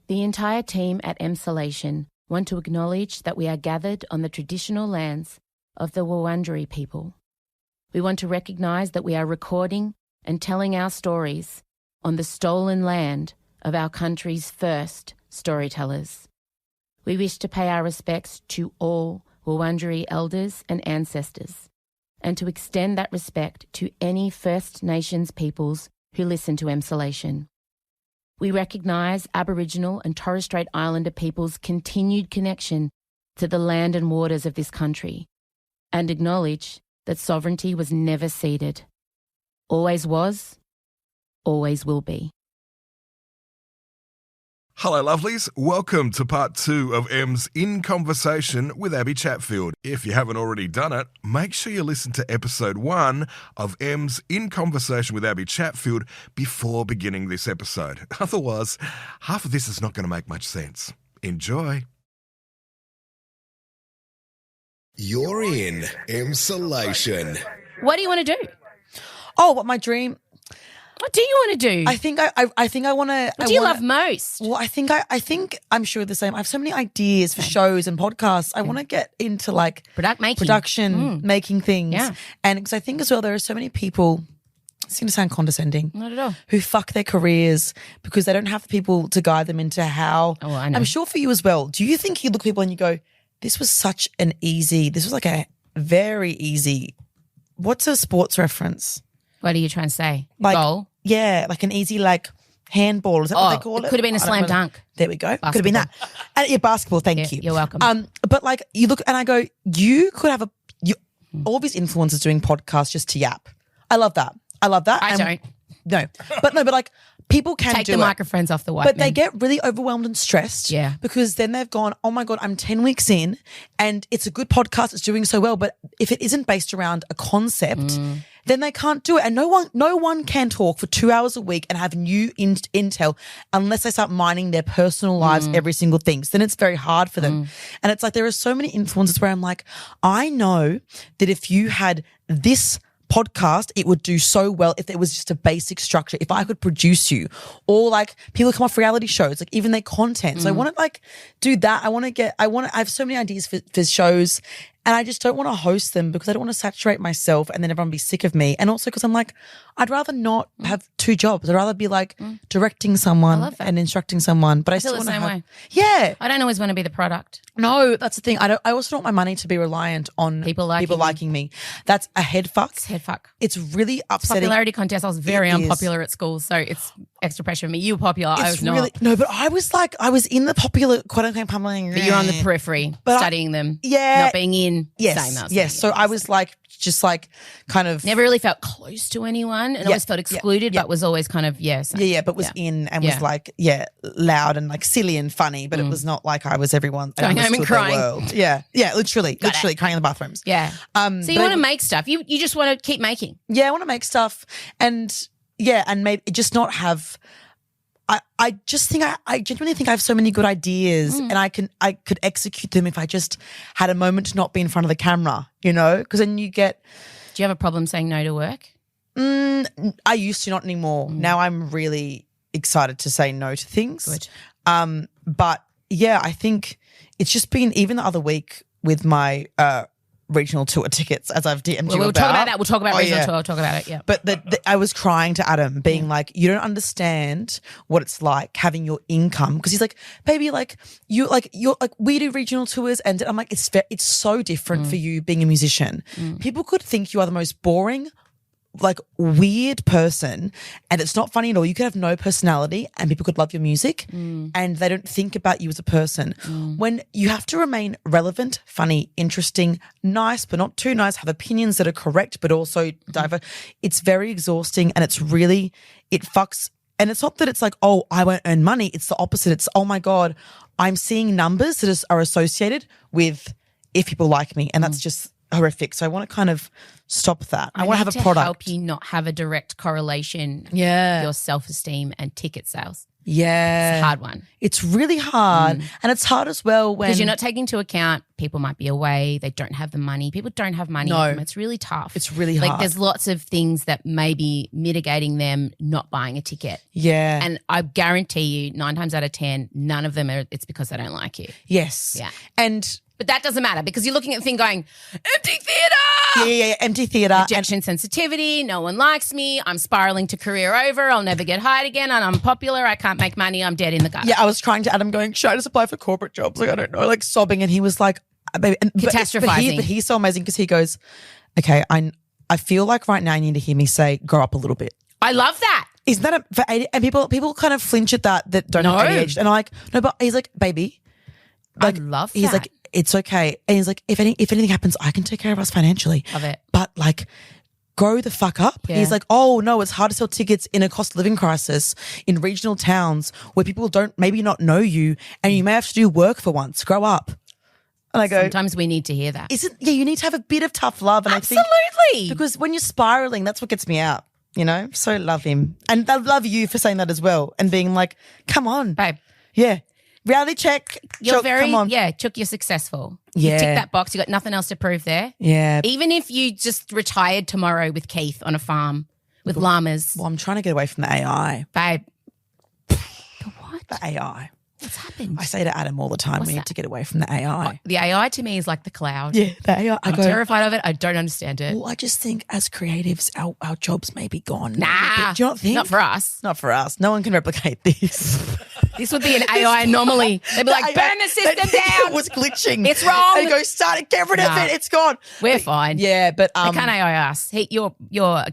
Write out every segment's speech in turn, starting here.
The entire team at Emsolation want to acknowledge that we are gathered on the traditional lands of the Wurundjeri people. We want to recognise that we are recording and telling our stories on the stolen land of our country's first storytellers. We wish to pay our respects to all Wurundjeri elders and ancestors, and to extend that respect to any First Nations peoples who listen to Emsolation. We recognise Aboriginal and Torres Strait Islander people's continued connection to the land and waters of this country, and acknowledge that sovereignty was never ceded. Always was, always will be. Hello, lovelies. Welcome to part 2 of Em's In Conversation with Abbie Chatfield. If you haven't already done it, make sure you listen to episode 1 of Em's In Conversation with Abbie Chatfield before beginning this episode. Otherwise, half of this is not going to make much sense. Enjoy. You're in Emsolation. What do you want to do? Oh, what my dream? What do you want to do? I think I want to. What do you love most? Well, I think I'm sure the same. I have so many ideas for shows and podcasts. I want to get into like production, making things. Yeah. And because I think as well there are so many people. It's going to sound condescending. Not at all. Who fuck their careers because they don't have people to guide them into how. Oh, I know. I'm sure for you as well. Do you think you look at people and you go, this was like a very easy. What's a sports reference? What are you trying to say? Like, goal? Yeah, like an easy handball. Is that what they call it? Could have been a slam dunk. There we go. Could have been that. And basketball, thank you. You're welcome. But like you look and I go, you could have all these influencers doing podcasts just to yap. I love that. I don't. No, but like people can take do the it. microphones off the white But men. they get really overwhelmed and stressed. Yeah. Because then they've gone, oh my God, I'm 10 weeks in and it's a good podcast. It's doing so well. But if it isn't based around a concept, then they can't do it. And no one can talk for 2 hours a week and have new intel unless they start mining their personal lives, every single thing. So then it's very hard for them. And it's like there are so many influencers where I'm like, I know that if you had this podcast, it would do so well if there was just a basic structure. If I could produce you, or like people come off reality shows, like even their content. So I want to like do that. I have so many ideas for shows, and I just don't want to host them because I don't want to saturate myself and then everyone be sick of me. And also because I'm like, I'd rather not have 2 jobs. I'd rather be like directing someone and instructing someone. But I still feel want the to same have. way. Yeah. I don't always want to be the product. No, that's the thing. I also don't want my money to be reliant on People liking me. That's a head fuck. It's head fuck. It's really upsetting. Popularity contest. I was very unpopular at school, so it's extra pressure for me. You were popular. I was not. No, but I was in the popular quote unquote public. But you're on the periphery, studying them. Yeah. Not being in. Yes. Same as yes. So I was like, just like kind of. Never really felt close to anyone and always felt excluded, but was always kind of, but was in and was like, loud and like silly and funny, but it was not like I was everyone. Going home and crying. World. Yeah. Yeah. Literally crying in the bathrooms. Yeah. So you want to make stuff. You just want to keep making. Yeah. I want to make stuff and maybe just not have. I just think I genuinely think I have so many good ideas and I could execute them if I just had a moment to not be in front of the camera, because then you get. Do you have a problem saying no to work? I used to, not anymore. Now I'm really excited to say no to things. Good. But yeah, I think it's just been even the other week with my regional tour tickets, as I've DM'd you We'll about. talk about that. We'll talk about regional yeah. tour. I'll talk about it, yeah. But I was crying to Adam, being like, you don't understand what it's like having your income. Because he's like, baby, you're we do regional tours. And I'm like, it's so different for you being a musician. People could think you are the most boring, like weird person and it's not funny at all. You could have no personality and people could love your music and they don't think about you as a person. When you have to remain relevant, funny, interesting, nice but not too nice, have opinions that are correct but also diverse, it's very exhausting and it fucks. And it's not that it's like, oh, I won't earn money. It's the opposite. It's, oh my God, I'm seeing numbers that are associated with if people like me and that's just horrific. So I want to kind of stop that. I want to have a product. Help you not have a direct correlation. Yeah. Your self-esteem and ticket sales. Yeah. It's a hard one. It's really hard. And it's hard as well when. Because you're not taking into account people might be away, they don't have the money. People don't have money. No. It's really tough. It's really hard. Like there's lots of things that may be mitigating them not buying a ticket. Yeah. And I guarantee you 9 times out of 10, none of them it's because they don't like you. Yes. Yeah. But that doesn't matter because you're looking at the thing going, empty theatre. Yeah, empty theatre. Rejection sensitivity, no one likes me, I'm spiraling to career over, I'll never get hired again, and I'm popular, I can't make money, I'm dead in the gutter. Yeah, I was trying to Adam going, should I just apply for corporate jobs? Like, I don't know, like sobbing. And he was like, baby. Catastrophizing. But he's so amazing because he goes, okay, I feel like right now you need to hear me say, grow up a little bit. I love that. Isn't that for 80, and people kind of flinch at that don't have ADHD. And I'm like, no, but he's like, baby. Like, I love that. He's like, it's okay. And he's like, if anything happens, I can take care of us financially. Love it. But like, grow the fuck up. Yeah. He's like, oh no, it's hard to sell tickets in a cost of living crisis in regional towns where people don't maybe not know you and you may have to do work for once. Grow up. And I go, sometimes we need to hear that. you need to have a bit of tough love. And Absolutely. I think because when you're spiraling, that's what gets me out. You know? So love him. And I love you for saying that as well and being like, come on. Babe. Yeah. Reality check. You're come on. Chook, you're successful. Yeah. You tick that box. You got nothing else to prove there. Yeah. Even if you just retired tomorrow with Keith on a farm with llamas. Well, I'm trying to get away from the AI. Babe. The what? The AI. What's happened? I say to Adam all the time, we need to get away from the AI. The AI to me is like the cloud. Yeah, the AI. I'm terrified of it. I don't understand it. Well, I just think as creatives, our jobs may be gone. Nah. Do you not think? Not for us. Not for us. No one can replicate this. This would be an AI anomaly. They'd be like, burn the system down. It was glitching. It's wrong. And go, start it, get rid of it. It's gone. We're fine. Yeah, but They can't AI us. Your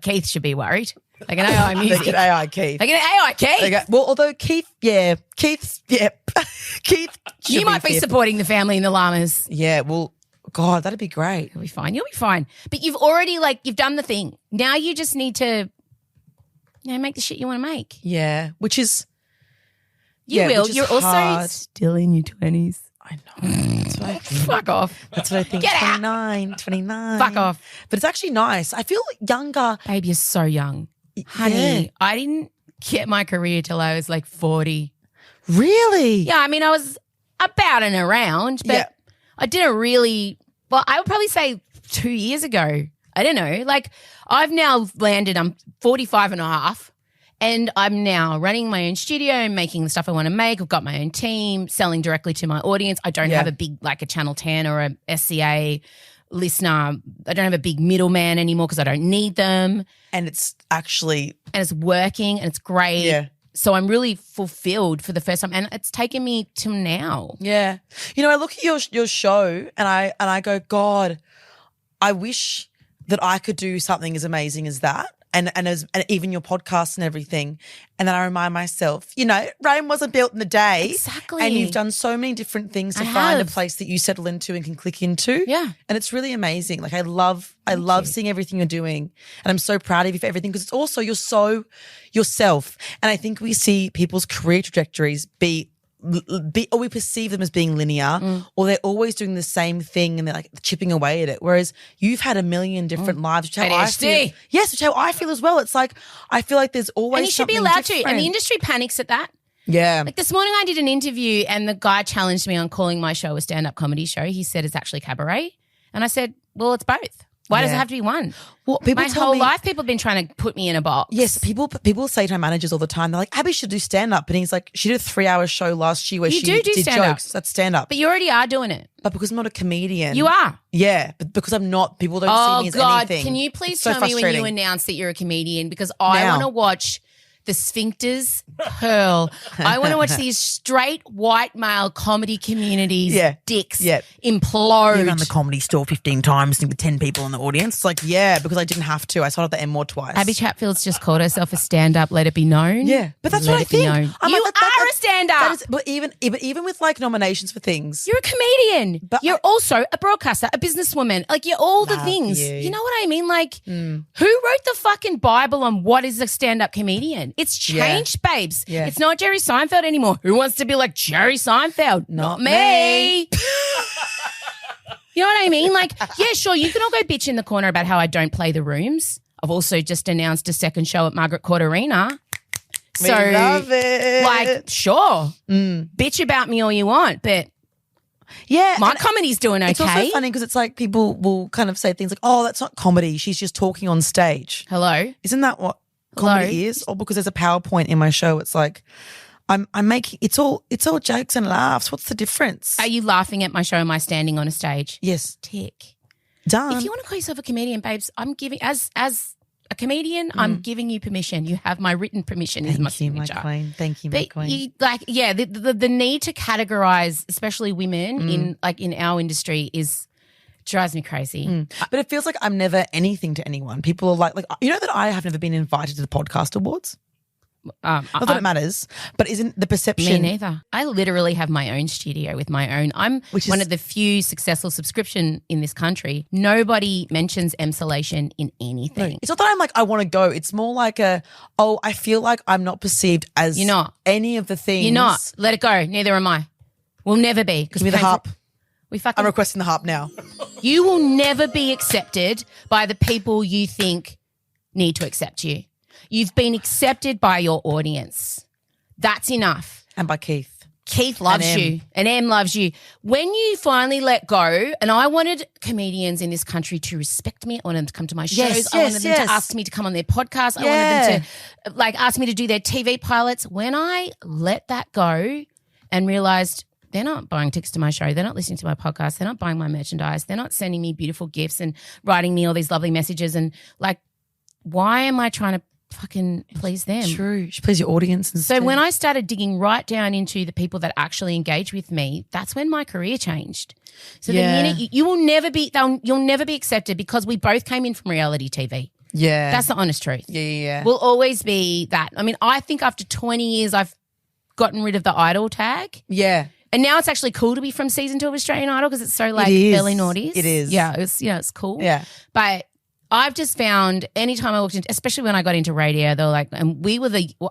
Keith should be worried. Like an AI music. Like an AI Keith. Like an AI Keith. Well, although Keith, Keith You might be supporting the family and the llamas. Yeah, well, God, that'd be great. You'll be fine. You'll be fine. But you've already you've done the thing. Now you just need to, make the shit you want to make. Yeah, which is. You will. Which is You're hard. also still in your 20s. I know. That's what I think. Fuck off. That's what I think. Get out. 29. Fuck off. But it's actually nice. I feel younger. Babe, you're so young. Honey, Yeah. I didn't get my career till I was 40. Really? Yeah, I mean, I was about and around, but I didn't really, I would probably say 2 years ago. I don't know. I've now landed, I'm 45 and a half, and I'm now running my own studio, making the stuff I want to make. I've got my own team, selling directly to my audience. I don't have a big, a Channel 10 or a SCA listener. I don't have a big middleman anymore because I don't need them. And it's actually. And it's working and it's great. Yeah. So I'm really fulfilled for the first time, and it's taken me till now. Yeah. I look at your show and I go, God, I wish that I could do something as amazing as that. And even your podcast and everything. And then I remind myself, Rome wasn't built in a day. Exactly. And you've done so many different things to I find a have. place that you settle into and can click into. Yeah. And it's really amazing. I love seeing everything you're doing. And I'm so proud of you for everything because it's also you're so yourself. And I think we see people's career trajectories or we perceive them as being linear or they're always doing the same thing and they're chipping away at it. Whereas you've had a million different lives, which is how I feel. Yes, which is how I feel as well. It's I feel like there's always And you should be something allowed to. different. And the industry panics at that. Yeah. This morning I did an interview and the guy challenged me on calling my show a stand-up comedy show. He said it's actually cabaret. And I said, well, it's both. Why does it have to be one? Well, people my tell whole me- life people have been trying to put me in a box. Yes, people say to our managers all the time, they're like, Abby should do stand-up. And he's like, she did a 3-hour show last year where You she do did stand-up. jokes. That's stand-up. But you already are doing it. But because I'm not a comedian. You are. Yeah, but because I'm not, people don't see Oh, me as God. anything. Can you please It's so tell me when you frustrating. announce that you're a comedian? Because I Now. want to watch the sphincters hurl. I want to watch these straight white male comedy communities dicks implode. You run the Comedy Store 15 times with 10 people in the audience. It's because I didn't have to. I saw the M more twice. Abbie Chatfield's just called herself a stand-up, let it be known. Yeah, but that's Let what I it be think. known. I'm You like, are a stand-up. But even with nominations for things. You're a comedian. But you're also a broadcaster, a businesswoman. You're all the Love things. you. You know what I mean? Who wrote the fucking Bible on what is a stand-up comedian? It's changed, babes. Yeah. It's not Jerry Seinfeld anymore. Who wants to be like Jerry Seinfeld? Not me. You know what I mean? Yeah, sure, you can all go bitch in the corner about how I don't play the rooms. I've also just announced a second show at Margaret Court Arena. We love it. Like, sure, bitch about me all you want, but yeah, my comedy's doing okay. It's also funny because it's like people will kind of say things like, "Oh, that's not comedy. She's just talking on stage." Hello, isn't that what comedy is? Or because there's a PowerPoint in my show, it's like I'm making it's all jokes and laughs. What's the difference? Are you laughing at my show? Am I standing on a stage? Yes, tick. Done. If you want to call yourself a comedian, babes, I'm giving as a comedian, I'm giving you permission. You have my written permission. Thank is my you, signature. my queen. Thank you, my queen. The need to categorize, especially women in our industry, drives me crazy. But it feels like I'm never anything to anyone. People are like you know that I have never been invited to the podcast awards. Not that it matters, but isn't the perception? Me neither. I literally have my own studio with my own. I'm one of the few successful subscription in this country. Nobody mentions Emsolation in anything. No, it's not that I'm like, I want to go. It's more like I feel like I'm not perceived as You're not. any of the things. You're not. Let it go. Neither am I. We'll never be. Give me the harp. I'm requesting the harp now. You will never be accepted by the people you think need to accept you. You've been accepted by your audience. That's enough. And by Keith. Keith loves you and Em loves you. When you finally let go, and I wanted comedians in this country to respect me. I wanted them to come to my shows. I wanted them to ask me to come on their podcast. I wanted them to ask me to do their TV pilots. When I let that go and realised they're not buying tickets to my show, they're not listening to my podcast, they're not buying my merchandise, they're not sending me beautiful gifts and writing me all these lovely messages, and why am I trying to fucking please them? True. You should please your audience. So when I started digging right down into the people that actually engage with me, that's when my career changed. So the minute you'll never be accepted because we both came in from reality TV. Yeah. That's the honest truth. Yeah. We'll always be that. I mean, I think after 20 years I've gotten rid of the idol tag. Yeah. And now it's actually cool to be from season 2 of Australian Idol because it's so early noughties. It is. Yeah, it's cool. Yeah. But I've just found anytime I walked into, especially when I got into radio, they were like, and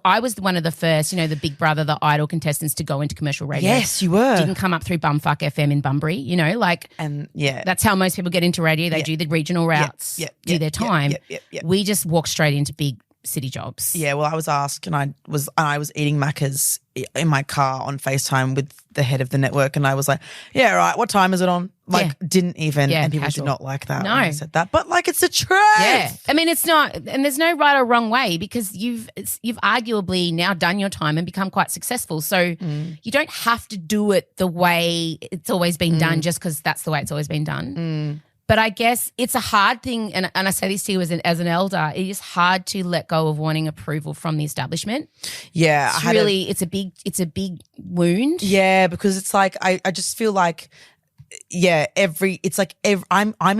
I was one of the first, the Big Brother, the Idol contestants to go into commercial radio. Yes, you were. Didn't come up through Bumfuck FM in Bunbury, And yeah. That's how most people get into radio. They do the regional routes, do their time. We just walk straight into big city jobs. Yeah, well, I was asked, and I was eating Macca's in my car on FaceTime with the head of the network, and I was like, "Yeah, right. What time is it on?" Didn't even, and people casual. did not like that. No, when I said that, but it's the truth. Yeah, I mean, it's not, and there's no right or wrong way because you've arguably now done your time and become quite successful. So you don't have to do it the way it's always been done just because that's the way it's always been done. But I guess it's a hard thing, and I say this to you as an elder, it is hard to let go of wanting approval from the establishment. Yeah. It's a big wound. Yeah, because it's like I just feel like I'm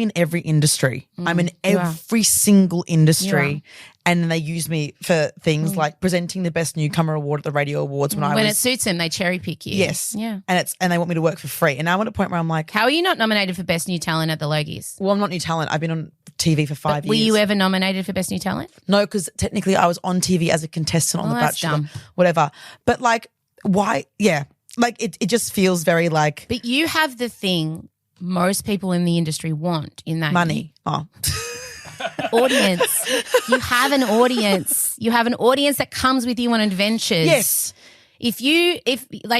in every industry. I'm in every single industry. And they use me for things like presenting the Best Newcomer Award at the Radio Awards when it suits them, they cherry pick you. Yes. Yeah. And they want me to work for free. And now I'm at a point where I'm like, how are you not nominated for Best New Talent at the Logies? Well, I'm not new talent. I've been on TV for 5 years. Were you ever nominated for Best New Talent? No, because technically I was on TV as a contestant on The that's Bachelor, dumb. whatever. But why? Yeah. It just feels very like. But you have the thing most people in the industry want in that. Money. Audience. You have an audience. You have an audience that comes with you on adventures. Yes. If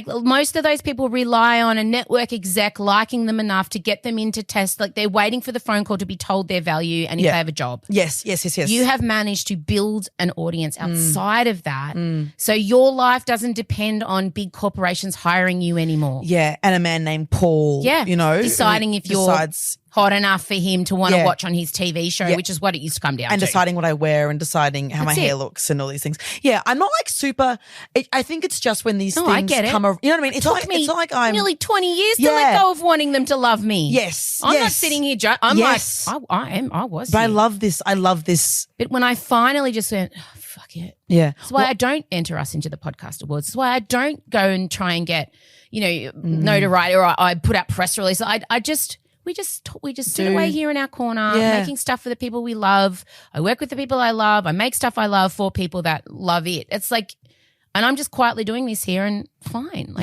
most of those people rely on a network exec liking them enough to get them into test, they're waiting for the phone call to be told their value and if they have a job. Yes. You have managed to build an audience outside of that. So your life doesn't depend on big corporations hiring you anymore. Yeah. And a man named Paul. Yeah. Deciding if you're hot enough for him to want to watch on his TV show, which is what it used to come down to. And deciding what I wear and deciding how my hair looks and all these things. Yeah, I'm not super. I think it's just when these things I get it. come. You know what I mean? It's not like I'm nearly 20 years to let go of wanting them to love me. Yes, I'm not sitting here. I was. But I love this. But when I finally just went, oh, fuck it. Yeah. That's why I don't enter us into the podcast awards. That's why I don't go and try and get notoriety or I put out press releases. We just sit away here in our corner, making stuff for the people we love. I work with the people I love. I make stuff I love for people that love it. It's and I'm just quietly doing this here and fine.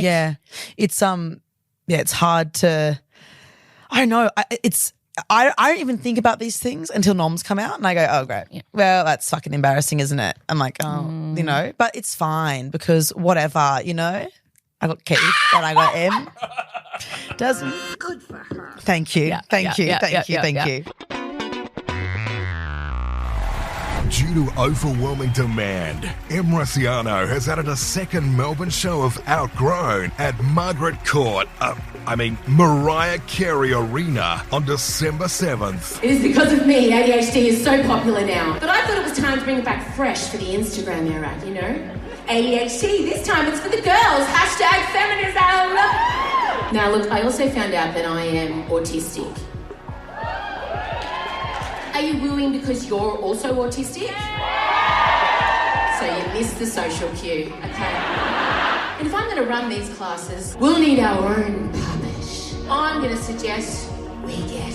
It's hard to, I don't know. I don't even think about these things until noms come out and I go, oh, great. Yeah. Well, that's fucking embarrassing, isn't it? I'm like, oh, you know, but it's fine because whatever, you know. I got Keith and I got Em. Doesn't. Good for her. Thank you. Yeah, thank you. Thank you. Due to overwhelming demand, Em Rossiano has added a second Melbourne show of Outgrown at Mariah Carey Arena on December 7th. It is because of me ADHD is so popular now. But I thought it was time to bring it back fresh for the Instagram era, you know? ADHD, this time it's for the girls. #feminism. Now look, I also found out that I am autistic. Are you wooing because you're also autistic? So you missed the social cue, okay? And if I'm going to run these classes, we'll need our own puppet. I'm going to suggest we get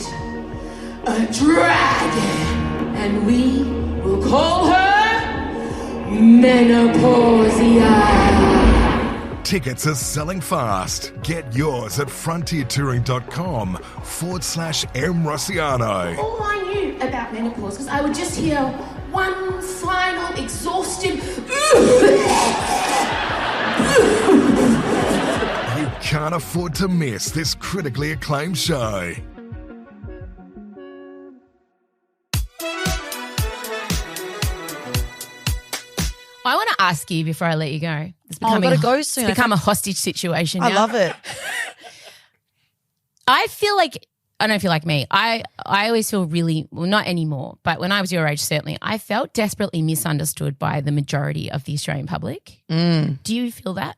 a dragon, and we will call her Menopausia. Tickets are selling fast. Get yours at frontiertouring.com/Em Rossiano. All I knew about menopause was I would just hear one final exhausted You can't afford to miss this critically acclaimed show. I want to ask you before I let you go. It's I've got to go soon. It's become a hostage situation now. I love it. I feel like, I don't know if you're like me, I always feel really, well, not anymore, but when I was your age, certainly, I felt desperately misunderstood by the majority of the Australian public. Do you feel that?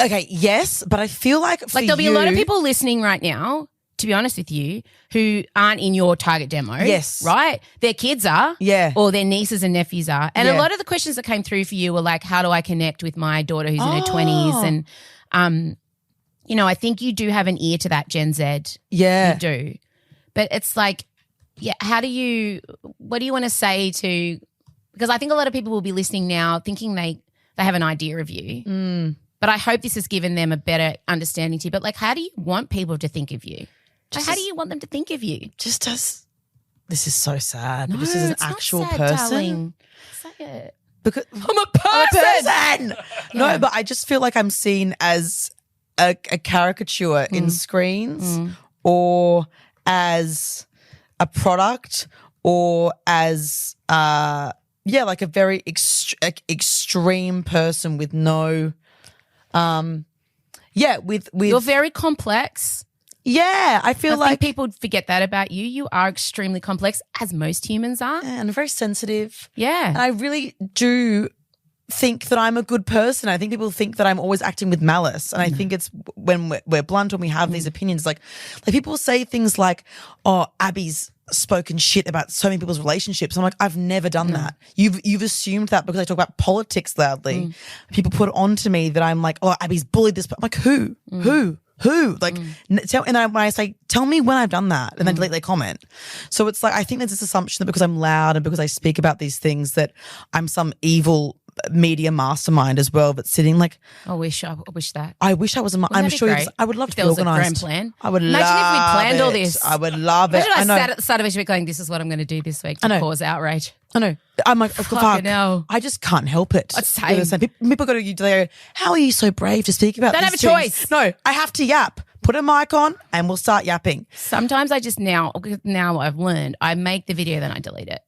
Okay, yes, but I feel like there'll be a lot of people listening right now, to be honest with you, who aren't in your target demo. Yes. Right? Their kids are. Yeah. Or their nieces and nephews are. And Yeah. a lot of the questions that came through for you were like, how do I connect with my daughter who's in her 20s? And, you know, I think you do have an ear to that Gen Z. Yeah. You do. But it's like, yeah, what do you want to say to, because I think a lot of people will be listening now thinking they have an idea of you. But I hope this has given them a better understanding too. But like, how do you want people to think of you? How do you want them to think of you? Just as this is so sad. No, but just as an it's not actual sad, person. darling. Say it. Because I'm a person. No, but I just feel like I'm seen as a caricature in screens or as a product or as like a very extreme person with no with You're very complex. yeah, I feel I like think people forget that about you. You are extremely complex, as most humans are. and very sensitive. Yeah. And I really do think that I'm a good person. I think people think that I'm always acting with malice. And I think it's when we're blunt, when we have these opinions, like people say things like, oh, Abbie's spoken shit about so many people's relationships. I'm like, I've never done that. You've assumed that because I talk about politics loudly. People put it on to me that I'm like, oh, Abbie's bullied this. I'm like, who? Like, when I say, tell me when I've done that, and then delete their comment. So it's like, I think there's this assumption that because I'm loud and because I speak about these things that I'm some evil media mastermind as well, but sitting like, I wish that. I wish I was. I'm sure I would love to be there was organised. a grand plan. I would Imagine love if we'd planned all it. this. I would love it. Imagine I I know. sat at the start of each week going, this is what I'm going to do this week I know. to cause outrage. I know. I'm like, fuck. hell. I just can't help it. It's same. People go to you, they go, how are you so brave to speak about Don't these have a things? choice. No, I have to yap. Put a mic on and we'll start yapping. Sometimes I just now I've learned, I make the video, then I delete it.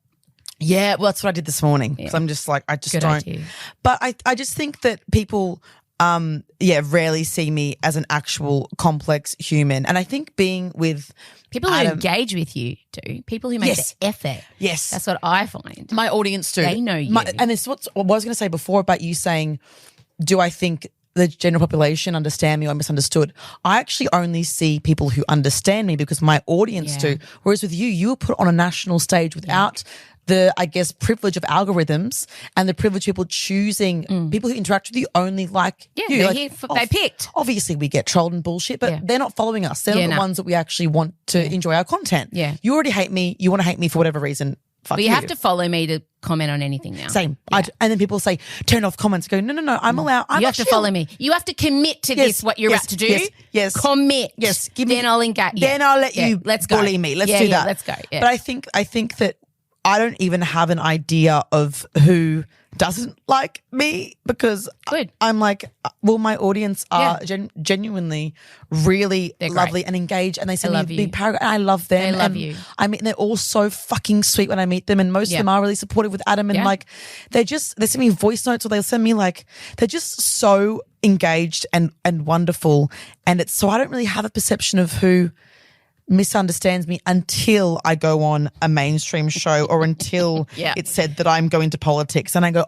Yeah, well, that's what I did this morning. Because I'm just like, I just Good don't. idea. But I just think that people, rarely see me as an actual complex human. And I think being with People who engage with you do. People who make Yes. the effort. Yes. That's what I find. my audience too. They know you. And it's what I was going to say before about you saying, do I think the general population understand me or misunderstood? I actually only see people who understand me because my audience Yeah. do. Whereas with you were put on a national stage without the, I guess, privilege of algorithms and the privilege of people choosing, people who interact with you only like Yeah, you. they're Like, here they picked. Obviously, we get trolled and bullshit, but Yeah. they're not following us. They're Yeah, not the no. ones that we actually want to enjoy our content. Yeah. You already hate me. You want to hate me for whatever reason. Fuck But you have to follow me to comment on anything now. Same. Yeah. And then people say, turn off comments. I go, no, I'm allowed. You have to follow me. You have to commit to this, what you're about to do. Yes. Commit. Yes. Then I'll engage. Then I'll let you let's go. bully me. Let's do that. Let's go. Yeah. But I think that I don't even have an idea of who doesn't like me because I'm like, well, my audience are genuinely really lovely and engaged, and they send me a big paragraph, and I love them. They love you. I mean, they're all so fucking sweet when I meet them, and most of them are really supportive with Adam, and like they send me voice notes, or they'll send me like, they're just so engaged and wonderful, and it's so I don't really have a perception of who misunderstands me until I go on a mainstream show or until it's said that I'm going to politics, and I go,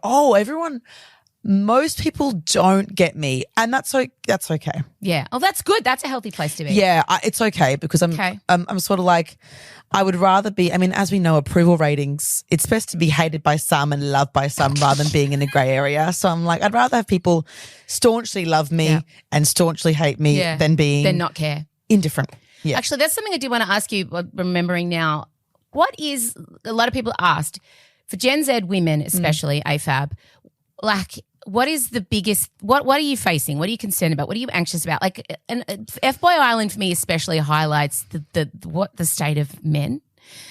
most people don't get me, and that's okay. Yeah. Oh, that's good. That's a healthy place to be. Yeah, it's okay because I'm sort of like, I would rather be, I mean, as we know, approval ratings, it's best to be hated by some and loved by some rather than being in a grey area. So I'm like, I'd rather have people staunchly love me and staunchly hate me than not care. Indifferent. Yeah. Actually, that's something I did want to ask you, remembering now. What is, a lot of people asked, for Gen Z women especially, AFAB, like, what is the biggest, what are you facing? What are you concerned about? What are you anxious about? Like, and F-Boy Island for me especially highlights the state of men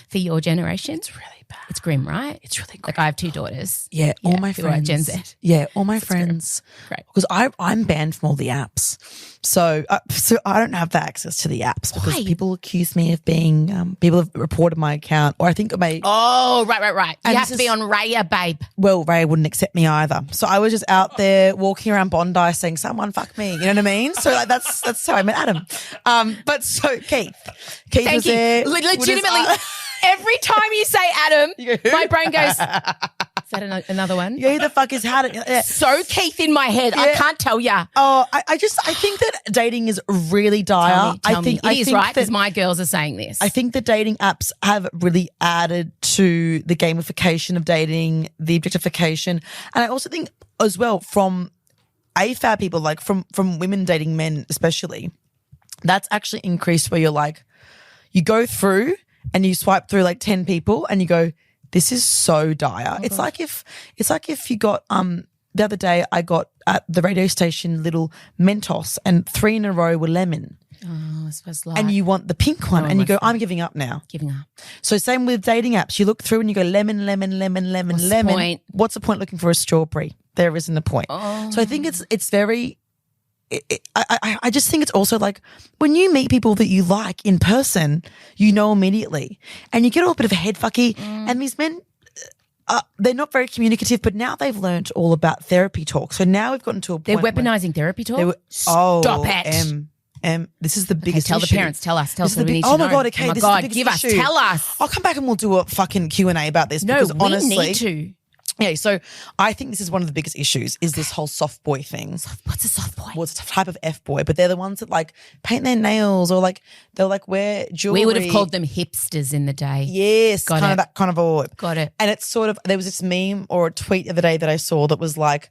for your generation. It's really bad. It's grim, right? It's really grim. Like, I have 2 daughters. Yeah, all my friends. Gen Z. Yeah, all my friends. Great. Because I'm banned from all the apps. So I don't have the access to the apps because people accuse me of being, people have reported my account, or I think it may. Oh, right. You have to be on Raya, babe. Well, Raya wouldn't accept me either. So I was just out there walking around Bondi saying, someone fuck me. You know what I mean? So like, that's how I met Adam. But so Keith Thank was you. there. Legitimately. Every time you say Adam, my brain goes, is that another one? Yeah, who the fuck is had it? Yeah. So Keith in my head. I can't tell ya. Oh, I think that dating is really dire. Tell me. It is, right? Because my girls are saying this. I think the dating apps have really added to the gamification of dating, the objectification. And I also think as well from AFAB people, like from women dating men especially, that's actually increased where you're like, you go through and you swipe through like 10 people and you go, this is so dire. It's like if you got the other day I got at the radio station little Mentos and 3 in a row were lemon. Oh, I suppose like. And you want the pink one and you go, I'm giving up now. Giving up. So same with dating apps. You look through and you go lemon. What's the point? What's the point looking for a strawberry? There isn't a point. Oh. So I think it's very I just think it's also like when you meet people that you like in person, you know immediately, and you get all a bit of a head fucky. And these men, they're not very communicative, but now they've learnt all about therapy talk. So now we've gotten to a point. They're weaponizing therapy talk. Stop it. This is the biggest tell issue. the parents. Tell us. Tell us. We need to oh know. my God. Okay. Oh my this God. is the Give biggest us. issue. Tell us. I'll come back and we'll do a fucking Q&A about this. No, because we honestly, need to. Yeah, so I think this is one of the biggest issues is this whole soft boy thing. What's a soft boy? Well, it's a type of F boy, but they're the ones that like paint their nails or like they'll like wear jewelry. We would have called them hipsters in the day. Yes, kind of that kind of a. Got it. And it's sort of, there was this meme or a tweet the other day that I saw that was like,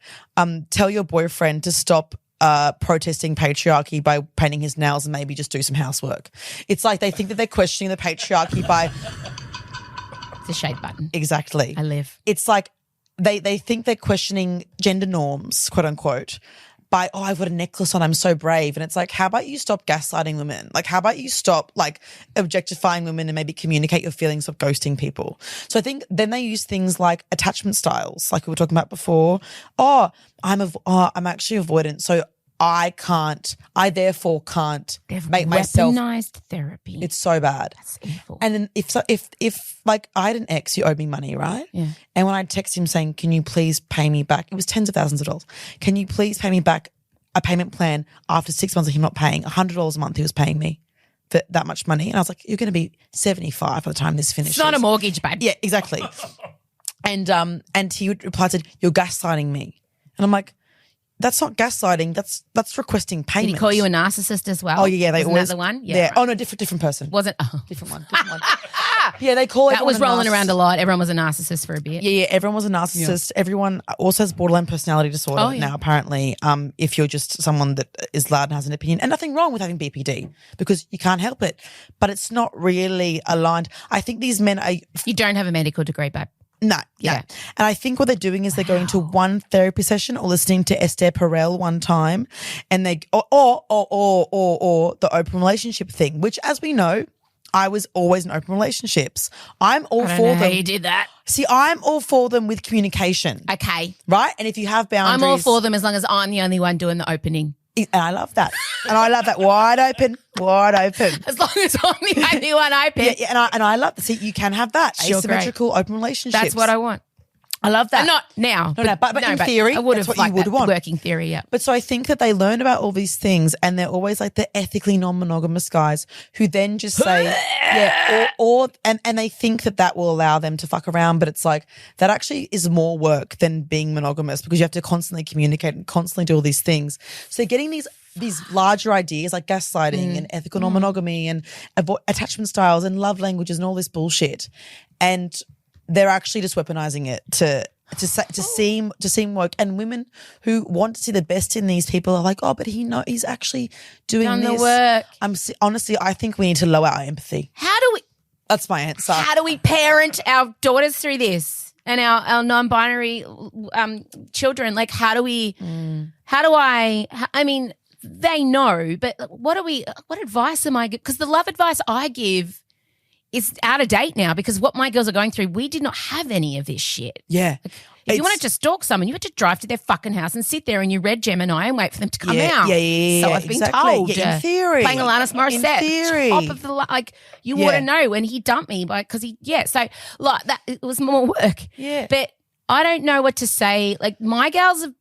tell your boyfriend to stop protesting patriarchy by painting his nails and maybe just do some housework. It's like they think that they're questioning the patriarchy by. It's a shade button. Exactly. I live. It's like they think they're questioning gender norms, quote unquote, by, oh, I've got a necklace on, I'm so brave. And it's like, how about you stop gaslighting women? Like, how about you stop like objectifying women and maybe communicate your feelings of ghosting people? So I think then they use things like attachment styles, like we were talking about before. I'm actually avoidant. So I therefore can't make myself. Weaponized therapy. It's so bad. That's evil. And then if like I had an ex who owed me money, right? Yeah. And when I'd text him saying, can you please pay me back? It was tens of thousands of dollars. Can you please pay me back a payment plan after 6 months of him not paying? $100 a month he was paying me for that much money. And I was like, you're going to be 75 by the time this finishes. It's not a mortgage, babe. Yeah, exactly. And he would reply, said, you're gaslighting me. And I'm like, that's not gaslighting. That's requesting payment. Did he call you a narcissist as well? Oh yeah, they Wasn't always that the one. Yeah. Right. Oh no, different person. Wasn't different one. Yeah, they call that was rolling around a lot. Everyone was a narcissist for a bit. Yeah. Everyone was a narcissist. Yeah. Everyone also has borderline personality disorder now. Apparently, if you're just someone that is loud and has an opinion, and nothing wrong with having BPD because you can't help it, but it's not really aligned. I think these men are. You don't have a medical degree, babe. No. Yeah. And I think what they're doing is they're going to one therapy session or listening to Esther Perel one time, and they or the open relationship thing, which, as we know, I was always in open relationships. I'm all I don't for know them. how you did that. See, I'm all for them with communication. Okay. Right? And if you have boundaries. I'm all for them as long as I'm the only one doing the opening. And I love that. And I love that. Wide open. As long as I'm the only one open. Yeah, and I love that. See, you can have that. Sure, Asymmetrical open relationships. That's what I want. I love that. Not now. No, but in theory, I would that's have what you would want. Working theory, yeah. But so I think that they learn about all these things, and they're always like the ethically non-monogamous guys who then just say, and they think that will allow them to fuck around, but it's like that actually is more work than being monogamous, because you have to constantly communicate and constantly do all these things. So getting these larger ideas like gaslighting and ethical non-monogamy and attachment styles and love languages and all this bullshit, and they're actually just weaponizing it to seem woke. And women who want to see the best in these people are like, oh, but he's actually doing Done this. the work. Honestly, I think we need to lower our empathy. That's my answer. How do we parent our daughters through this and our non-binary children? Like, I mean, they know, but what advice am I giving? Because the love advice I give is out of date now, because what my girls are going through, we did not have any of this shit. Yeah. If you wanted to stalk someone, you had to drive to their fucking house and sit there in your red Gemini and wait for them to come out. Yeah. So I've been exactly. told. Yeah, in theory. Playing Alanis Morissette. In theory. Top of the you want to know when he dumped me because so like that, it was more work. Yeah. But I don't know what to say. Like, my girls have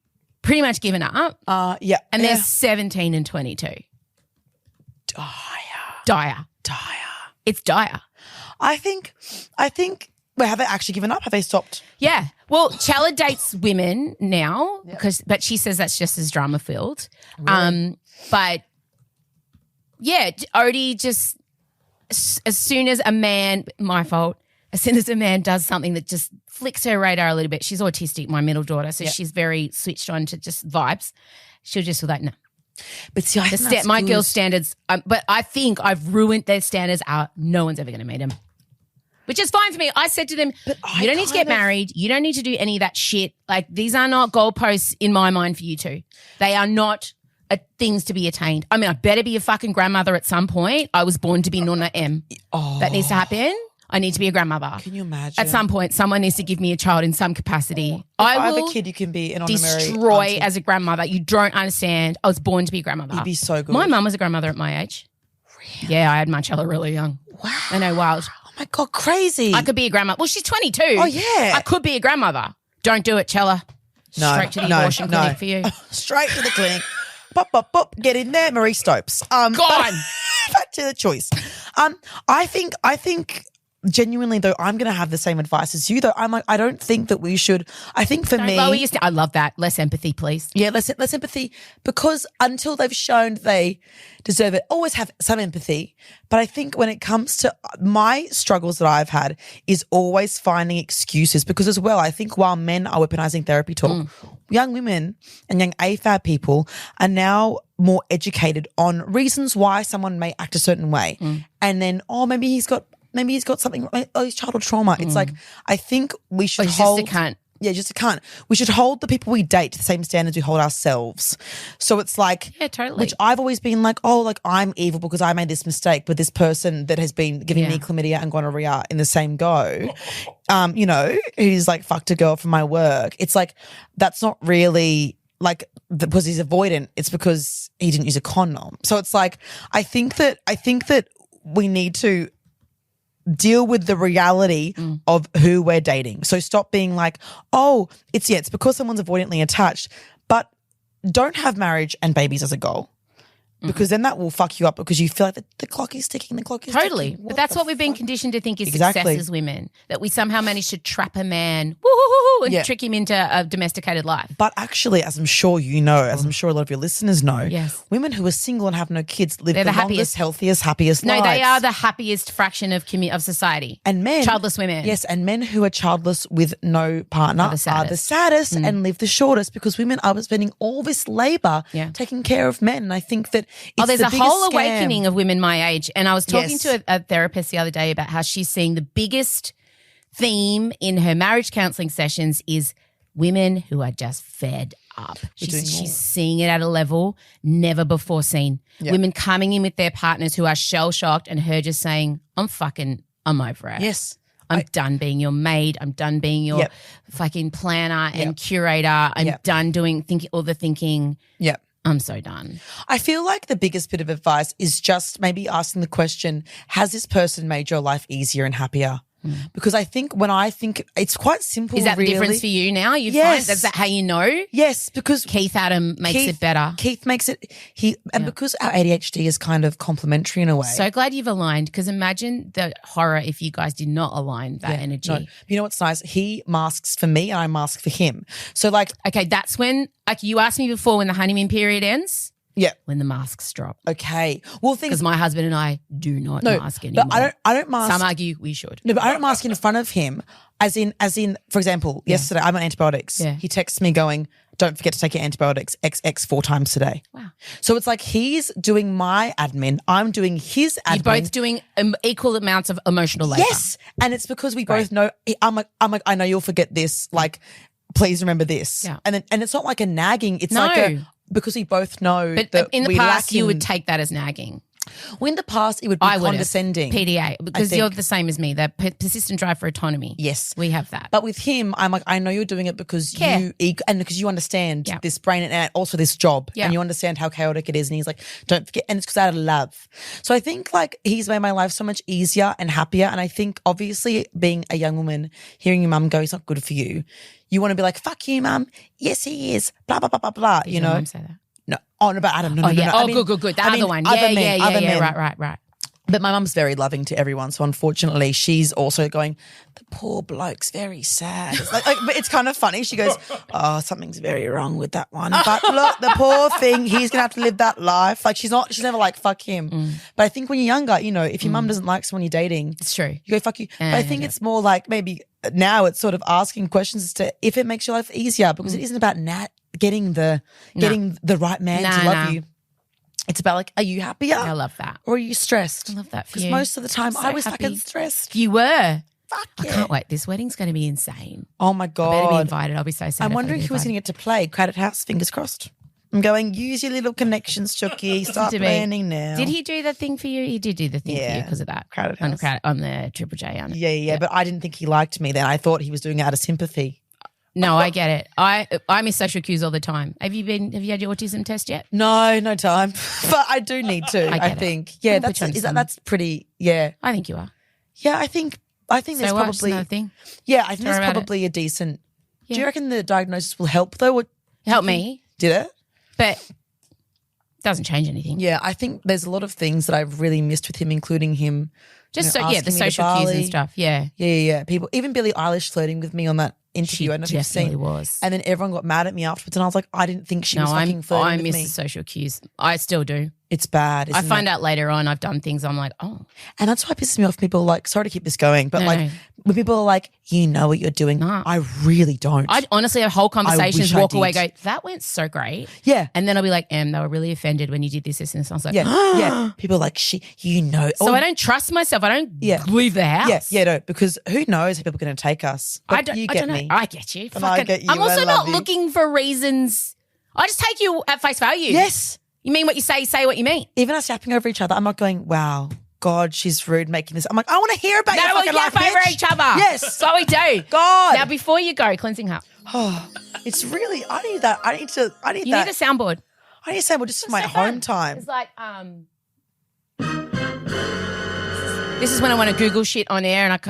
pretty much given up. Yeah. And they're 17 and 22. Dire. It's dire. I think well, have they actually given up? Have they stopped? Yeah. Well, Chella dates women now but she says that's just as drama filled. Really? But yeah, Odie just as soon as a man does something that just flicks her radar a little bit. She's autistic, my middle daughter, so she's very switched on to just vibes. She'll just be like, no. But see, I think that's my good. girls' standards, but I think I've ruined their standards. No one's ever going to meet them. Which is fine for me. I said to them, you don't need to get married. You don't need to do any of that shit. Like, these are not goalposts in my mind for you two. They are not things to be attained. I mean, I better be a fucking grandmother at some point. I was born to be Nonna M. That needs to happen. I need to be a grandmother. Can you imagine? At some point, someone needs to give me a child in some capacity. If I have a kid, you can be an honorary destroy auntie. as a grandmother. You don't understand. I was born to be a grandmother. You'd be so good. My mum was a grandmother at my age. Really? Yeah, I had Marcella really young. Wow. I know, wild. Oh my God, crazy. I could be a grandmother. Well, she's 22. Oh, yeah. I could be a grandmother. Don't do it, Chella. No, Straight to the abortion clinic for you. Straight to the clinic. Pop, get in there, Marie Stopes. Gone. Back to the choice. I think genuinely though, I'm going to have the same advice as you though. I'm like, I don't think that we should. I think for me, I love that. Less empathy, please. Yeah, less empathy, because until they've shown they deserve it, always have some empathy. But I think when it comes to my struggles that I've had is always finding excuses, because as well, I think while men are weaponizing therapy talk, young women and young AFAB people are now more educated on reasons why someone may act a certain way. And then, maybe he's got something, his childhood trauma. It's like, I think we should hold. Just a cunt. Yeah, just a cunt. We should hold the people we date to the same standards we hold ourselves. So it's like, yeah, totally. Which I've always been like, I'm evil because I made this mistake, but this person that has been giving me chlamydia and gonorrhea in the same go, who's like fucked a girl from my work. It's like, that's not really like because he's avoidant. It's because he didn't use a condom. So it's like, I think that we need to deal with the reality of who we're dating. So stop being like, it's because someone's avoidantly attached, but don't have marriage and babies as a goal. Because then that will fuck you up, because you feel like the clock is ticking, Totally. But that's what we've been conditioned to think is Exactly. success as women, that we somehow manage to trap a man and trick him into a domesticated life. But actually, as I'm sure you know, as I'm sure a lot of your listeners know, women who are single and have no kids live the longest, happiest. healthiest, happiest lives. No, they are the happiest fraction of society. And men, childless women. Yes, and men who are childless with no partner are the saddest and live the shortest, because women are spending all this labour taking care of men. And I think that there's the a whole scam. awakening of women my age. And I was talking to a therapist the other day about how she's seeing the biggest theme in her marriage counselling sessions is women who are just fed up. She's seeing it at a level never before seen. Yep. Women coming in with their partners who are shell-shocked and her just saying, I'm over it. Yes. I'm done being your maid. I'm done being your fucking planner and curator. I'm done doing all the thinking. Yep. I'm so done. I feel like the biggest bit of advice is just maybe asking the question, has this person made your life easier and happier? Because I think it's quite simple. Is that really. the difference for you now? You Yes. find, is that how you know? Yes, because Keith Adam makes it better. Keith makes it because our ADHD is kind of complementary in a way. So glad you've aligned, because imagine the horror if you guys did not align that energy. No. You know what's nice? He masks for me and I mask for him. So like, Okay, that's when, like you asked me before, when the honeymoon period ends, yeah, when the masks drop. okay. Well, Because my husband and I do not mask anymore. but I don't mask. Some argue we should. No, but I don't mask in front of him. As in, for example, yesterday I'm on antibiotics. Yeah. He texts me going, "Don't forget to take your antibiotics XX 4 times today." Wow. So it's like he's doing my admin, I'm doing his admin. You're both doing equal amounts of emotional labor. Yes, and it's because we both know. I'm like, I know you'll forget this. Like, please remember this. Yeah. And it's not like a nagging. It's No. like because we both know But that in the we past, lack you in- would take that as nagging. Well, in the past, it would be I would condescending. PDA, because think. you're the same as me, that persistent drive for autonomy. Yes. We have that. But with him, I'm like, I know you're doing it because Care. and because you understand Yeah. this brain and also this job, Yeah. and you understand how chaotic it is. And he's like, don't forget, and it's because out of love. So I think like he's made my life so much easier and happier. And I think obviously being a young woman, hearing your mum go, "He's not good for you," you want to be like, "Fuck you, mum. Yes, he is." Blah blah blah blah blah. Did you your know. mum say that? No, no, but Adam. No, Oh, no, yeah. no. Oh, good. The other one. other Yeah. men. Right. But my mum's very loving to everyone, so unfortunately, she's also going, "The poor bloke's very sad." It's like, but it's kind of funny. She goes, "Oh, something's very wrong with that one." But look, the poor thing, he's gonna have to live that life. Like she's never like fuck him. But I think when you're younger, you know, if your mum doesn't like someone you're dating, It's true. you go fuck you. But I think it's more like maybe now it's sort of asking questions as to if it makes your life easier, because it isn't about getting the right man to love you. It's about like, are you happier? I love that. Or are you stressed? I love that for Because you. most of the time So I was happy. fucking stressed. You were. Fuck I yeah. can't wait. This wedding's going to be insane. Oh my I better be God. invited. I'll be so sad. I'm if I wondering get who was going to invited. get to play. Crowded House, fingers crossed. I'm going, use your little connections, Chucky. Start To be. planning now. Did he do the thing for you? He did do the thing for you Yeah. because of that. Crowded on, House. on the Triple J. On it. Yeah. But I didn't think he liked me then. I thought he was doing it out of sympathy. No, I get it. I miss social cues all the time. Have you had your autism test yet? No time. But I do need to, I I get it. think. Yeah, We'll put you on some. that's pretty, yeah. I think you are. Yeah, I think there's So what? Just probably, another thing. yeah, I think Sorry there's about probably a decent, do Yeah. you reckon the diagnosis will help though? Or Help me, did it? but doesn't change anything. Yeah, I think there's a lot of things that I've really missed with him, including him. Just you know, the asking me to social cues and Bali. stuff. Yeah. Yeah. People, even Billie Eilish flirting with me on that interview. She I don't know if you've definitely seen. was. And then everyone got mad at me afterwards, and I was like, I didn't think she was fucking I flirting with miss me. the social cues. I still do. It's bad. I find out later on I've done things I'm like, oh. and that's why it pisses me off. People like, sorry to keep this going, but No, like no. when people are like, you know what you're doing. No. I really don't. I honestly have whole conversations, wish I walk away, did. go, that went so great. yeah. And then I'll be like, they were really offended when you did this, and this. And I was like, Yeah. People are like, you know. So Or- I don't trust myself. I don't Yeah. leave the house. No, because who knows how people are going to take us. But you get know. me. I get you. And I get you. I'm also I not love you. looking for reasons. I just take you at face value. Yes. You mean what you say what you mean. Even us yapping over each other, I'm not going, wow, God, she's rude making this. I'm like, I want to hear about your No, fucking we'll life, yap over bitch. each other. Yes. That's what we do. God. Now, before you go, cleansing cup. Oh, it's really, I need that. I need You that. need a soundboard. I need a sample just for my so home fun. time. It's like, this is when I want to Google shit on air, and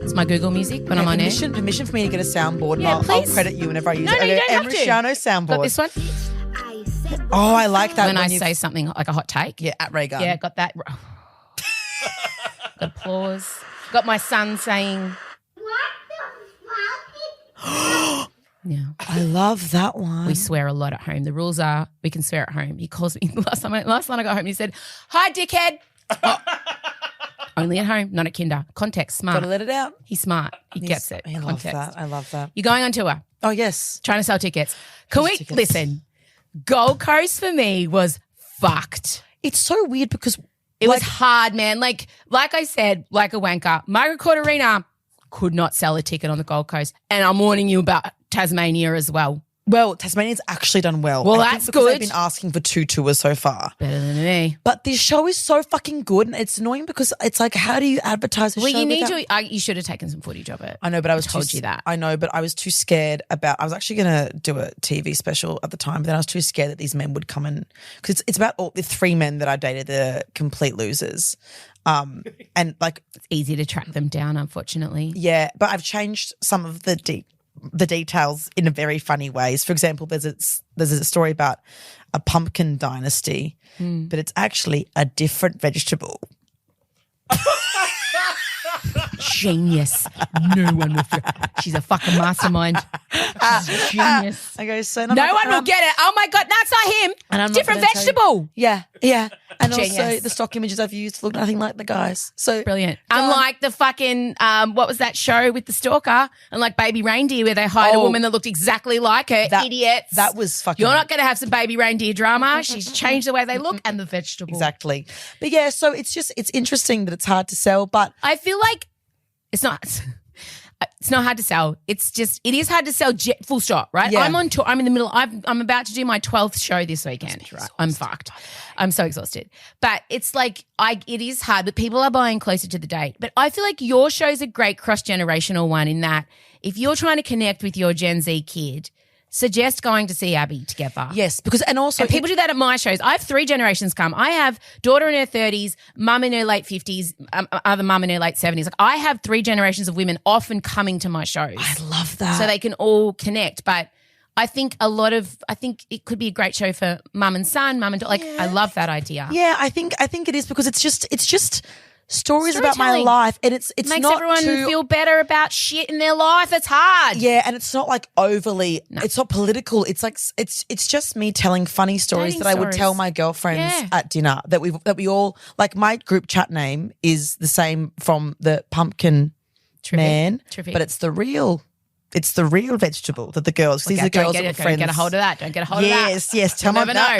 it's my Google music when I'm on air. Permission for me to get a soundboard. Yeah, and I'll please. credit you whenever I use No, it. no, you Okay, don't have to. Emriciano soundboard. Got this one. Oh, I like that. When I you've- say something like a hot take. yeah, at Raygun. Yeah, got that. Got applause. Got my son saying. Yeah. I love that one. We swear a lot at home. The rules are we can swear at home. He calls me last night I got home and he said, "Hi, dickhead." Oh. Only at home, not at kinder. Context, smart. Gotta let it out. He's smart. He gets it. I love Context. that. I love that. You're going on tour, Oh, yes. trying to sell tickets. Can we Tickets. listen? Gold Coast for me was fucked. It's so weird because It was hard, man. Like I said, like a wanker. Margaret Court Arena, could not sell a ticket on the Gold Coast. And I'm warning you about Tasmania as well. Well, Tasmania's actually done well. Well, I think that's because good. They've been asking for 2 tours so far. Better than me. But this show is so fucking good, and it's annoying because it's like, how do you advertise a Well, show? you need to. You should have taken some footage of it. I know, but I was told you that. I know, but I was too scared about. I was actually going to do a TV special at the time, but then I was too scared that these men would come in because it's about all the 3 men that I dated. They're complete losers, and like It's easy to track them down, unfortunately. yeah. But I've changed some of the details in a very funny ways. For example, there's a story about a pumpkin dynasty, but it's actually a different vegetable. Genius. No one will. She's a fucking mastermind. She's a genius. I go, so No one will get it. Oh my God, that's not him. And I'm not Different gonna tell you- vegetable. Yeah. And also Genius. the stock images I've used look nothing like the guys. So Brilliant. Unlike the fucking, what was that show with the stalker? And like Baby Reindeer where they hired a Oh. woman that looked exactly like her. Idiots. That was fucking. You're not going to have some Baby Reindeer drama. She's changed the way they look and the vegetable. Exactly. But yeah, so it's interesting that it's hard to sell, but I feel like it's not hard to sell. It's just, it is hard to sell full stop, right? Yeah. I'm on tour. I'm in the middle. I'm about to do my 12th show this weekend, right? I'm fucked. I'm so exhausted. But it's like, it is hard, but people are buying closer to the date. But I feel like your show's a great cross-generational one in that if you're trying to connect with your Gen Z kid, suggest going to see Abbie together. yes, because and also And people do that at my shows. I have 3 generations come. I have daughter in her 30s, mum in her late 50s, other mum in her late 70s. Like I have 3 generations of women often coming to my shows. I love that. So they can all connect. But I think it could be a great show for mum and son, mum and daughter. Like I love that idea. yeah, I think it is because it's just stories about my Storytelling. life, and it's Makes not everyone too, feel better about shit in their life. It's hard. yeah, and it's not like overly. It's not political. It's like it's just me telling funny stories Dating that I would stories. tell my girlfriends Yeah. at dinner. That we all like. My group chat name is the same from the pumpkin man, Terrific. but it's the real vegetable that the girls. These are the girls that were friends. Don't get a hold of that. Don't get a hold of that. Yes. Tell me. never know.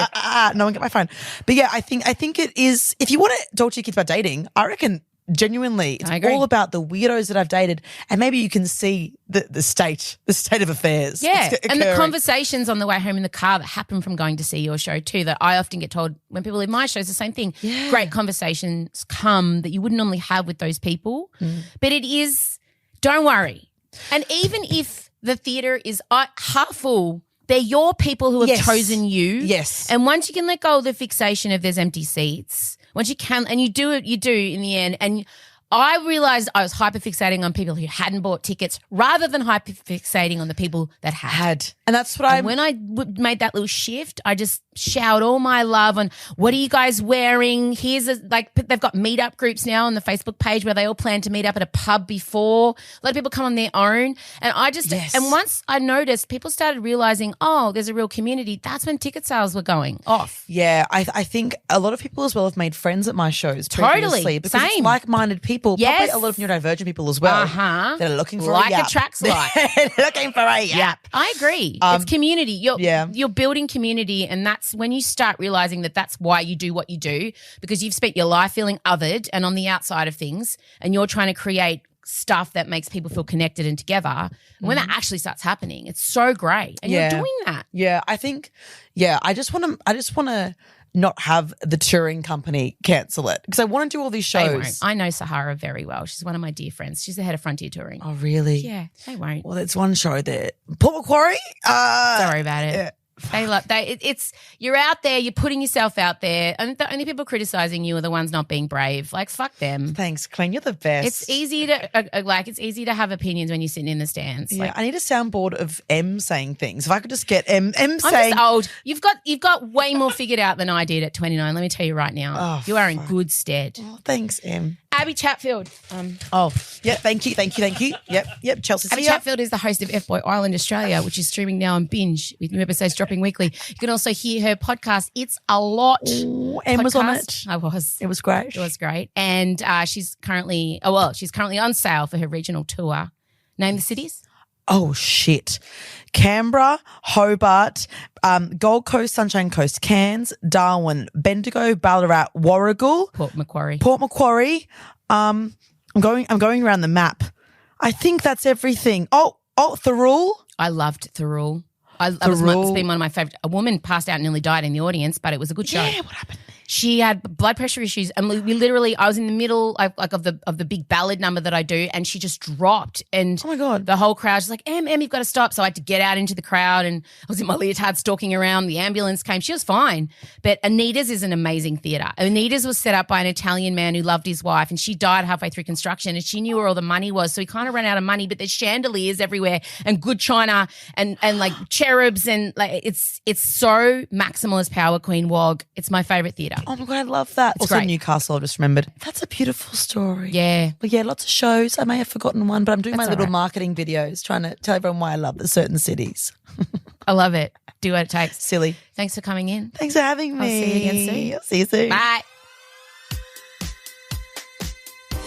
No one get my phone. But yeah, I think it is. If you want to talk to your kids about dating, I reckon genuinely it's I agree. all about the weirdos that I've dated, and maybe you can see the state of affairs. Yeah, that's and the occurring. conversations on the way home in the car that happen from going to see your show too, that I often get told when people leave my shows, the same thing. Yeah. Great conversations come that you wouldn't normally have with those people. But it is, don't worry. And even if the theatre is half full, they're your people who have Yes. chosen you. Yes. And once you can let go of the fixation of there's empty seats, once you can, and you do it, you do in the end. And I realised I was hyperfixating on people who hadn't bought tickets rather than hyperfixating on the people that had. And that's what I. And when I made that little shift, I just showered all my love on what are you guys wearing? They've got meetup groups now on the Facebook page where they all plan to meet up at a pub before. A lot of people come on their own. And Yes. and once I noticed people started realising, oh, there's a real community, that's when ticket sales were going off. Yeah, I think a lot of people as well have made friends at my shows Totally. previously because it's Same. like-minded people. Yes. Probably a lot of neurodivergent people as well that are looking for Like a yap. attracts like. They're looking for a yap. I agree. It's community. You're building community, and that's when you start realizing that that's why you do what you do, because you've spent your life feeling othered and on the outside of things, and you're trying to create stuff that makes people feel connected and together. And when that actually starts happening, it's so great, and you're doing that. Yeah, I think. Yeah, I just want to not have the touring company cancel it because I want to do all these They won't. shows. I know Sahara very well. She's one of my dear friends. She's the head of Frontier Touring. Oh, really? Yeah, they won't. Well, there's one show there, Port Macquarie. Sorry about it. yeah. It's you're out there, you're putting yourself out there, and the only people criticizing you are the ones not being brave. Like fuck them. Thanks, Clean. You're the best. It's easy to have opinions when you're sitting in the stands. Yeah, Like, I need a soundboard of M saying things. If I could just get M I'm saying. just old. You've got way more figured out than I did at 29. Let me tell you right now. Oh, you are in good stead. Oh, thanks, M. Abbie Chatfield. Oh, yeah. Thank you. Yep. Chelsea. Abbie Chatfield is the host of F-Boy Island Australia, which is streaming now on Binge with new episodes dropping weekly. You can also hear her podcast, It's a Lot. Ooh, M was on podcast. it. I was. It was great. It was great. And she's currently on sale for her regional tour. Name the cities. Oh, shit. Canberra, Hobart, Gold Coast, Sunshine Coast, Cairns, Darwin, Bendigo, Ballarat, Warragul, Port Macquarie. Port Macquarie. I'm going around the map. I think that's everything. Oh, Thurul. I loved Thurul. It's been one of my favourite. A woman passed out and nearly died in the audience, but it was a good show. Yeah, what happened? She had blood pressure issues, and we literally, I was in the middle of the big ballad number that I do, and she just dropped. And oh my God, the whole crowd was like, Em, you've got to stop. So I had to get out into the crowd, and I was in my leotard stalking around. The ambulance came. She was fine. But Anita's is an amazing theatre. Anita's was set up by an Italian man who loved his wife, and she died halfway through construction, and she knew where all the money was. So he kind of ran out of money, but there's chandeliers everywhere and good china and like cherubs, and like it's so maximalist power queen wog. It's my favourite theatre. Oh my God, I love that. It's also great. Newcastle, I just remembered. That's a beautiful story. Yeah. Well, yeah, lots of shows. I may have forgotten one, but I'm doing That's my little all right. marketing videos trying to tell everyone why I love the certain cities. I love it. Do what it takes. Silly. Thanks for coming in. Thanks for having me. I'll see you again soon. I'll see you soon. Bye.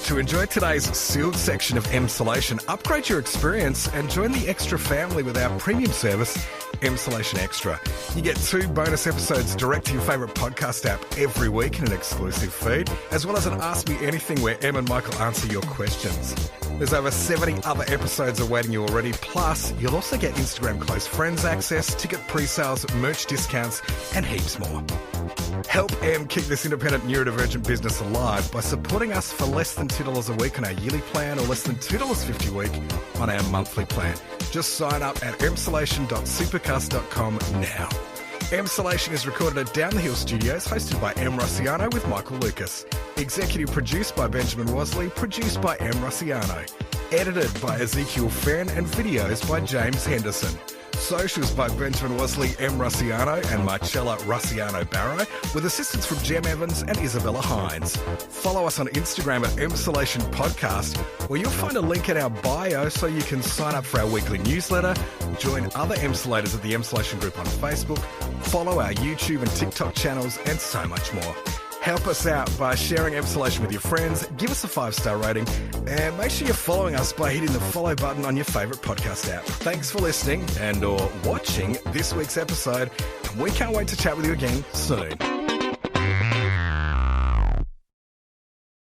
To enjoy today's sealed section of Emsolation, upgrade your experience and join the Extra family with our premium service, Emsolation Extra. You get 2 bonus episodes direct to your favourite podcast app every week in an exclusive feed, as well as an Ask Me Anything where Em and Michael answer your questions. There's over 70 other episodes awaiting you already, plus you'll also get Instagram close friends access, ticket pre-sales, merch discounts, and heaps more. Help Em keep this independent neurodivergent business alive by supporting us for less than $2 a week on our yearly plan or less than $2.50 a week on our monthly plan. Just sign up at emsolation.supercast.com now. Emsolation is recorded at Down the Hill Studios, hosted by Em Rossiano with Michael Lucas. Executive produced by Benjamin Wasley, produced by Em Rossiano. Edited by Ezekiel Fenn and videos by James Henderson. Socials by Benjamin Wasley, Em Rossiano and Marcella Rossiano Barrow, with assistance from Jem Evans and Isabella Hines. Follow us on Instagram at Emsolation Podcast, where you'll find a link in our bio so you can sign up for our weekly newsletter, join other Emsolators at the Emsolation Group on Facebook, follow our YouTube and TikTok channels, and so much more. Help us out by sharing Emsolation with your friends, give us a 5-star rating, and make sure you're following us by hitting the follow button on your favourite podcast app. Thanks for listening and or watching this week's episode, and we can't wait to chat with you again soon.